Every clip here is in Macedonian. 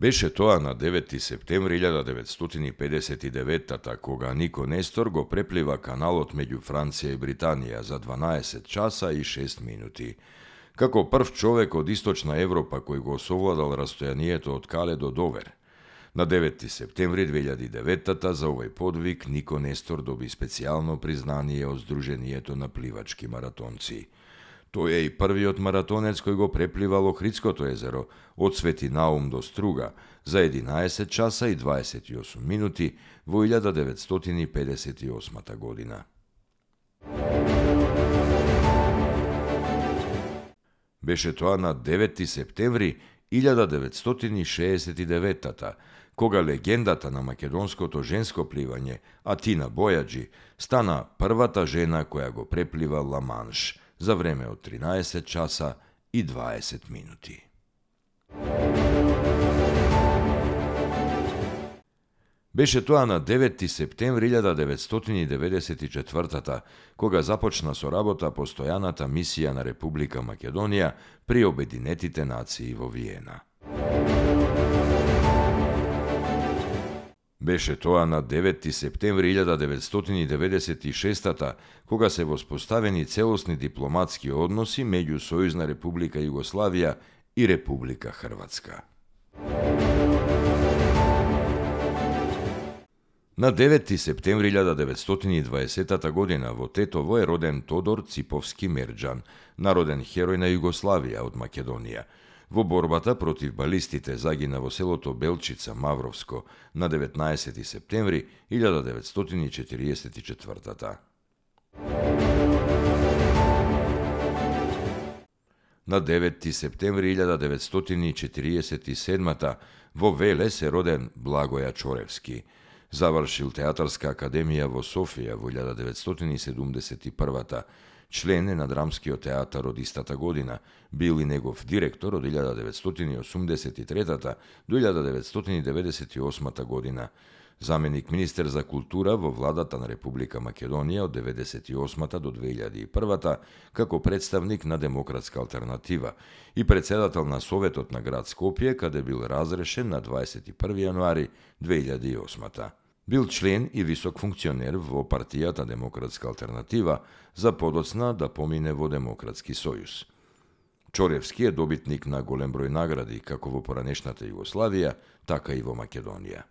Беше тоа на 9 септември 1959 кога Нико Нестор го преплива каналот меѓу Франција и Британија за 12 часа и 6 минути. Како прв човек од Источна Европа кој го совладал растојанието од Кале до Довер. На 9 септември 2009 за овој подвиг Нико Нестор доби специјално признание од Сдруженијето на пливачки маратонци. Тој е и првиот маратонец кој го препливал Охридското езеро од Свети Наум до Струга за 11 часа и 28 минути во 1958 година. Беше тоа на 9 септември 1969 кога легендата на македонското женско пливање Атина Бојаджи стана првата жена која го преплива Ла-Манш за време од 13 часа и 20 минути. Беше тоа на 9 септември 1994 кога започна со работа постојаната мисија на Република Македонија при Обединетите нации во Виена. Беше тоа на 9 септември 1996 кога се воспоставени целосни дипломатски односи меѓу Сојузна Република Југославија и Република Хрватска. На 9 септември 1920 година во Тетово е роден Тодор Циповски Мерџан, народен херој на Југославија од Македонија. Во борбата против балистите загина во селото Белчица, Мавровско, на 19 септември 1944. На 9 септември 1947 во Велес е роден Благоја Чоревски. Завршил Театарска академија во Софија во 1971 член е на Драмскиот театар од истата година, бил и негов директор од 1983 до 1998 година, заменик министер за култура во владата на Република Македонија од 1998 до 2001 како представник на Демократска алтернатива и председател на Советот на град Скопје, каде бил разрешен на 21 јануари 2008. Бил член и висок функционер во партијата Демократска алтернатива за подоцна да помине во Демократски сојуз. Чоревски е добитник на голем број награди како во поранешната Југославија, така и во Македонија.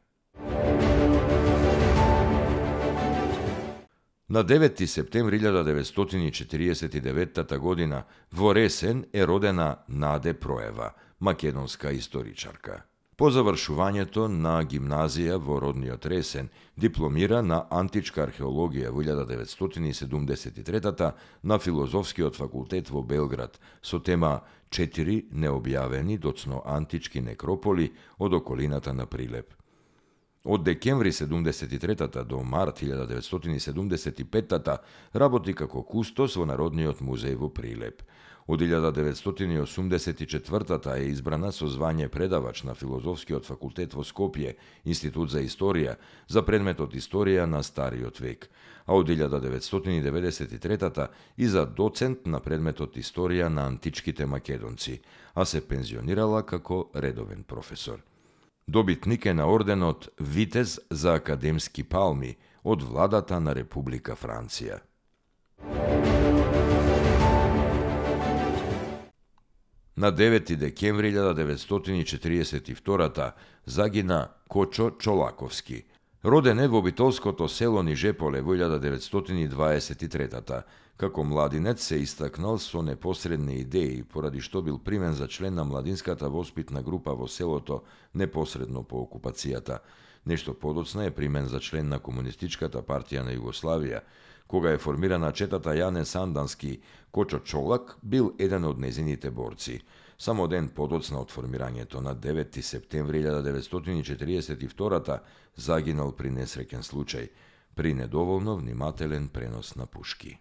На 9 септември 1949 година во Ресен е родена Наде Проева, македонска историчарка. По завршувањето на гимназија во родниот Ресен, дипломира на античка археологија во 1973 на Филозофскиот факултет во Белград со тема 4 необјавени доцно антички некрополи од околината на Прилеп. Од декември 1973 до март 1975 работи како кустос во Народниот музеј во Прилеп. Од 1984 е избрана со звање предавач на Филозофскиот факултет во Скопје, Институт за историја, за предметот Историја на Стариот век, а од 1993 и за доцент на предметот Историја на античките македонци, а се пензионирала како редовен професор. Добитник е на орденот Витез за академски палми од владата на Република Франција. На 9 декември 1942 загина Кочо Чолаковски. Роден е во битолското село Нижеполе во 1923 Како младинец се истакнал со непосредни идеи, поради што бил примен за член на младинската воспитна група во селото непосредно по окупацијата. Нешто подоцна е примен за член на Комунистичката партија на Југославија. Кога е формирана четата Јане Сандански, Кочо Чолак бил еден од незините борци. Само ден подоцна од формирањето на 9 септември 1942 загинал при несреќен случај, при недоволно внимателен пренос на пушки.